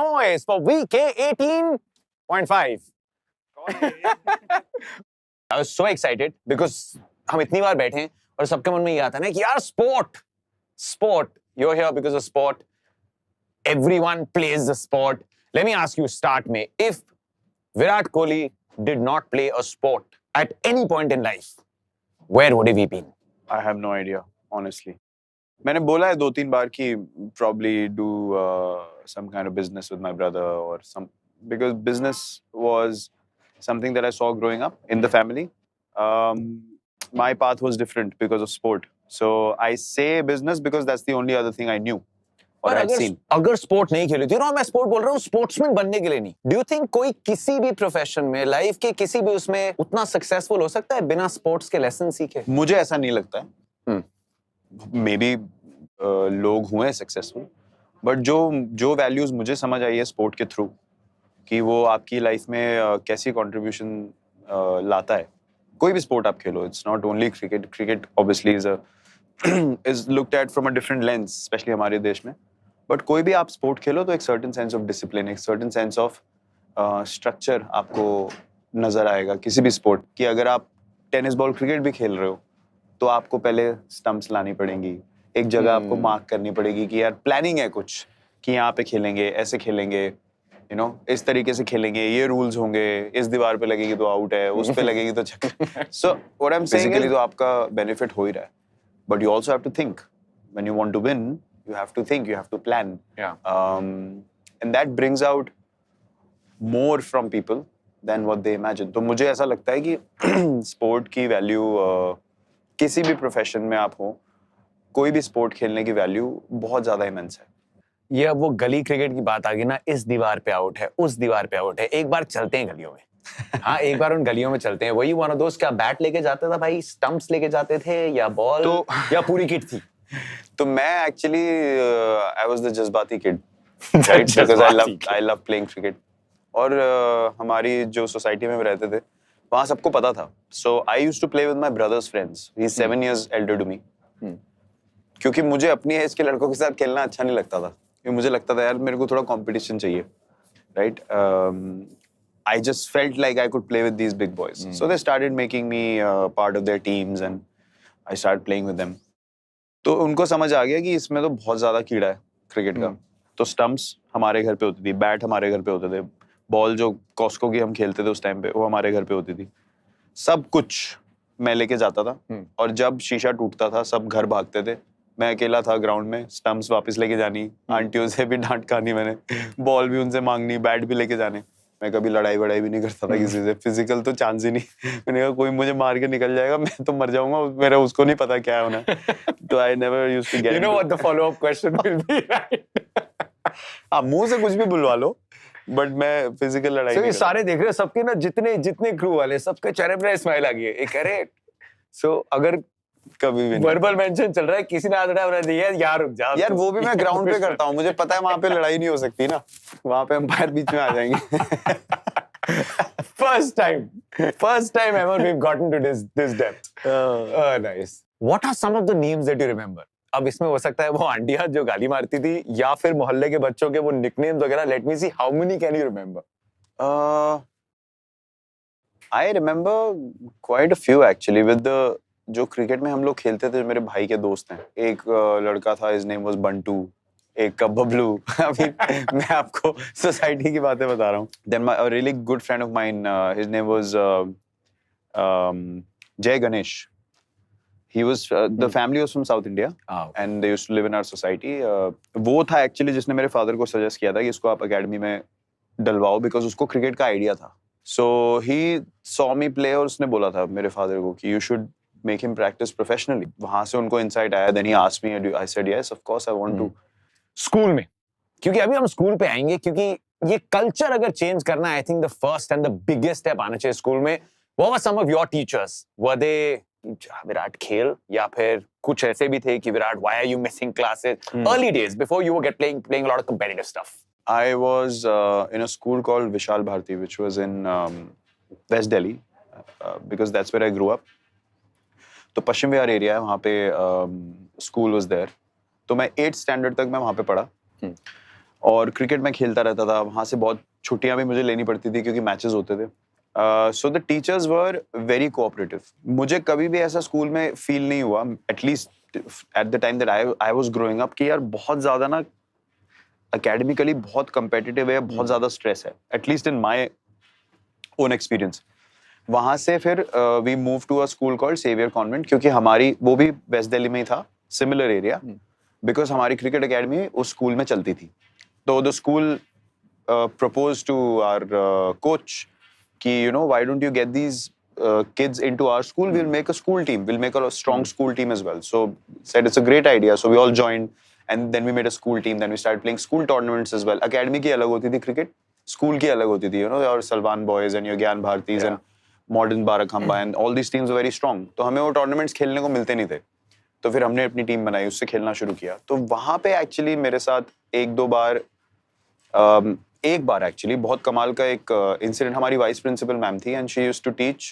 noise for VK 18.5. I was so excited because हम इतनी बार बैठे हैं और सबके मन में ये आता है ना कि यार sport, you're here because of sport. Everyone plays the sport. Let me ask you, start में, if Virat Kohli did not play a sport at any point in life, where would he be been? I have no idea, honestly. मैंने बोला है 2-3 बार कि probably do some kind of business with my brother or some, because business was something that I saw growing up in the family. My path was different because of sport. So I say business because that's the only other thing I knew or had seen. अगर sport नहीं खेले, you know, मैं sport बोल रहा हूँ sportsman बनने के लिए नहीं. Do you think कोई किसी भी प्रोफेशन में, लाइफ के किसी भी उसमें उतना सक्सेसफुल हो सकता है बिना स्पोर्ट्स के लेसन सीखे? मुझे ऐसा नहीं लगता है. मे बी लोग हुए सक्सेसफुल, बट जो वैल्यूज मुझे समझ आई है स्पोर्ट के थ्रू कि वो आपकी लाइफ में कैसी कंट्रीब्यूशन लाता है. कोई भी स्पोर्ट आप खेलो, it's not only cricket obviously is looked at from a different lens, specially हमारे देश में. बट कोई भी आप स्पोर्ट खेलो तो एक सर्टेन सेंस ऑफ डिसिप्लिन, एक सर्टेन सेंस ऑफ स्ट्रक्चर आपको नजर आएगा किसी भी स्पोर्ट की. अगर आप टेनिस बॉल क्रिकेट भी खेल रहे हो तो आपको पहले स्टंप्स लानी पड़ेंगी, एक जगह आपको मार्क करनी पड़ेगी कि यार प्लानिंग है कुछ कि यहाँ पे खेलेंगे, ऐसे खेलेंगे, यू नो, इस तरीके से खेलेंगे, ये रूल्स होंगे, इस दीवार पे लगेगी तो आउट है, उस पे लगेगी तो छक्का. So what I am saying is तो आपका बेनिफिट हो ही रहा है, but you also have to think. When you want to win, you have to think, you have to plan. And that brings out more from people than what they imagine. तो मुझे ऐसा लगता है कि स्पोर्ट की value किसी भी profession में आप हो, कोई भी स्पोर्ट खेलने की वैल्यू बहुत ज्यादा इमेंस है. ये अब वो गली क्रिकेट की बात आ गई ना, इस दीवार पे आउट है, उस दीवार पे आउट है. एक बार चलते हैं गलियों में. हाँ, एक बार उन गलियों में चलते हैं. वही वन ऑफ दोस्त, क्या बैट लेके जाते थे भाई, स्टंप्स लेके जाते थे या बॉल तो, या पूरी किट थी? तो मैं एक्चुअली आई वाज द जज्बाती kid, right, because I love playing cricket. और हमारी जो सोसाइटी में रहते थे वहाँ सबको पता था. So I used to play with my brothers friends. He is 7 years elder to me. क्योंकि मुझे अपनी एज के लड़कों के साथ खेलना अच्छा नहीं लगता था, क्योंकि मुझे लगता था यार मेरे को थोड़ा कंपटीशन चाहिए, right. I just felt like I could play with these big boys. So they started making me part of their teams and I started playing with them. तो उनको समझ आ गया कि इसमें तो बहुत ज्यादा कीड़ा है क्रिकेट का. तो स्टंप्स हमारे घर पे होती थी, बैट हमारे घर पे होते थे, बॉल जो कॉस्को की हम खेलते थे उस टाइम पे वो हमारे घर पे होती थी. सब कुछ मैं लेके जाता था. और जब शीशा टूटता था सब घर भागते थे, मैं अकेला था ग्राउंड में. स्टंप्स वापस लेके जानी, आंटियों से भी डांट खानी मैंने, बॉल भी उनसे मांगनी, बैट भी लेके जाने. मैं कभी लड़ाई भी नहीं करता था किसी से. फिजिकल तो चांस ही नहीं. मैंने कहा कोई मुझे मार के निकल जाएगा, मैं तो मर जाऊंगा, मेरा उसको नहीं पता क्या होना. तो I never used to get. You know what the follow-up question will be, right? हाँ, मुंह से कुछ भी बुलवा लो, बट मैं फिजिकल लड़ाई नहीं. सारे देख रहे हैं, सबके ना जितने क्रू वाले, सबके चेहरे पे स्माइल आ गई है. एक कह रहे, सो अगर कभी भी वर्बल मेंशन चल रहा है, किसी ने आदड़ा दिया यार रुक जा. यार वो भी मैं ग्राउंड पे करता हूँ, मुझे पता है वहां पे लड़ाई नहीं हो सकती ना, वहां पे अंपायर बीच में आ जाएंगे. First time ever we've gotten to this depth. Nice. What are some of the names that you remember? अब इसमें हो सकता है वो आंटियां जो गाली मारती थी या फिर मोहल्ले के बच्चों के वो निकनेम्स वगैरह. Let me see, how many can you remember? I remember quite a few actually with the जो क्रिकेट में हम लोग खेलते थे. मेरे भाई के दोस्त हैं, एक लड़का था, his name was बंटू, एक का बबलू. अभी मैं आपको सोसाइटी की बातें बता रहा हूँ. Then a really good friend of mine, his name was Jay Ganesh. He was the family was from South India and they used to live in our society. वो था एक्चुअली जिसने मेरे फादर को सजेस्ट किया था कि इसको आप एकेडमी में डलवाओ, बिकॉज उसको क्रिकेट का आइडिया था. So he saw me play और उसने बोला था मेरे फादर को कि you should make him practice professionally. वहाँ से उनको insight आया. Then he asked me, I said yes, of course I want to. School में, क्योंकि अभी हम स्कूल पे आएंगे, क्योंकि ये कल्चर अगर चेंज करना है, I think the first and the biggest step आना चाहिए स्कूल में. What were some of your teachers? Were they Virat खेल, या फिर कुछ ऐसे भी थे कि Virat why are you missing classes? Early days before you were playing a lot of competitive stuff. I was in a school called Vishal Bharti, which was in West Delhi, because that's where I grew up. तो Paschim Vihar area है, वहाँ पे school was there. तो मैं 8th standard तक मैं वहाँ पे पढ़ा. और क्रिकेट मैं खेलता रहता था, वहाँ से बहुत छुट्टियाँ भी मुझे लेनी पड़ती थी क्योंकि मैचेस होते थे। So the teachers were very cooperative. मुझे कभी भी ऐसा स्कूल में फील नहीं हुआ, at least at the time that I was growing up, कि यार बहुत ज़्यादा ना एकेडमिकली बहुत कम्पिटिटिव है, बहुत ज़्यादा स्ट्रेस है, at least in my own experience. वहाँ से फिर we move to a school called Saviour Convent, क्योंकि हमारी वो भी वेस्ट दिल्ली में ही था, सिमिलर एरिया, बिकॉज हमारी क्रिकेट एकेडमी उस स्कूल में चलती थी। तो the school proposed to our coach कि you know why don't you get these kids into our school, we'll make a school team, we'll make a strong school team as well. So said it's a great idea, so we all joined and then we made a school team, then we started playing school tournaments as well. Academy की अलग होती थी cricket, school की अलग होती थी, you know, your Salvan boys and your Gyan Bhartis and modern Barakhamba and all these teams were very strong. तो हमें वो tournaments खेलने को मिलते नहीं थे, तो फिर हमने अपनी टीम बनाई, उससे खेलना शुरू किया। तो वहाँ पे एक्चुअली मेरे साथ एक बार एक्चुअली बहुत कमाल का एक इंसिडेंट, हमारी वाइस प्रिंसिपल मैम थी and she used to teach